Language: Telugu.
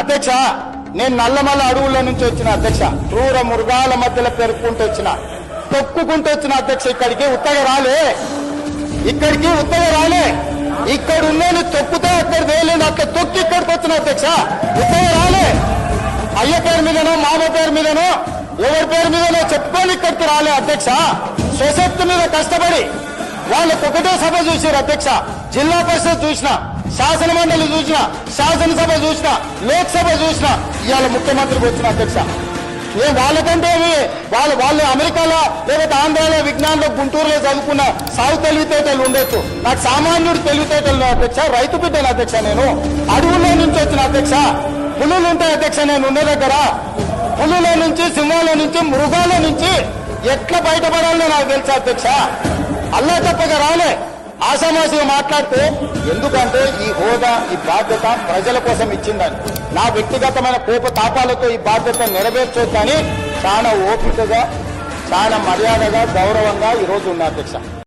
అధ్యక్ష, నేను నల్లమల్ల అడవుల నుంచి వచ్చిన అధ్యక్ష, క్రూర మృగాల మధ్యలో పెరుక్కుంటూ వచ్చిన, తొక్కుకుంటూ వచ్చిన అధ్యక్ష. ఇక్కడికి ఉత్తగా రాలే, ఇక్కడ ఉన్నది తొక్కుతే అక్కడ వేయలేదు, అక్కడ తొక్కి ఇక్కడికి వచ్చిన అధ్యక్ష. ఉత్తగా రాలే, అయ్య పేరు మీదనో మామ పేరు మీదనో ఎవరి పేరు మీదనో చెప్పుకొని ఇక్కడికి రాలే అధ్యక్ష. స్వశక్తి మీద కష్టపడి వాళ్ళకు ఒకటే సభ చూసారు అధ్యక్ష. జిల్లా పరిషత్ చూసిన, శాసన మండలి చూసిన, శాసనసభ చూసిన, లోక్సభ చూసిన, ఇవాళ ముఖ్యమంత్రికి వచ్చిన అధ్యక్ష. వాళ్ళకంటే వాళ్ళు అమెరికాలో లేకపోతే ఆంధ్రాలో విజ్ఞానంలో గుంటూరులో చదువుకున్న సాగు తెలివితేటలు ఉండొచ్చు, నాకు సామాన్యుడు తెలివితేటలు అధ్యక్ష. రైతు బిడ్డను అధ్యక్ష, నేను అడవుల్లో నుంచి వచ్చిన అధ్యక్ష. పులులు ఉంటాయి అధ్యక్ష నేను ఉన్న దగ్గర, పులుల నుంచి, సింహాల నుంచి, మృగాల నుంచి ఎట్లా బయటపడాలో నాకు తెలుసా అధ్యక్ష. అల్లా తప్పగా రాలే, ఆషామాషిగా మాట్లాడితే. ఎందుకంటే ఈ హోదా, ఈ బాధ్యత ప్రజల కోసం ఇచ్చిందని. నా వ్యక్తిగతమైన కోప తాపాలతో ఈ బాధ్యత నెరవేర్చొద్దని చాలా ఓపికగా, చాలా మర్యాదగా, గౌరవంగా ఈరోజు ఉన్నా అధ్యక్ష.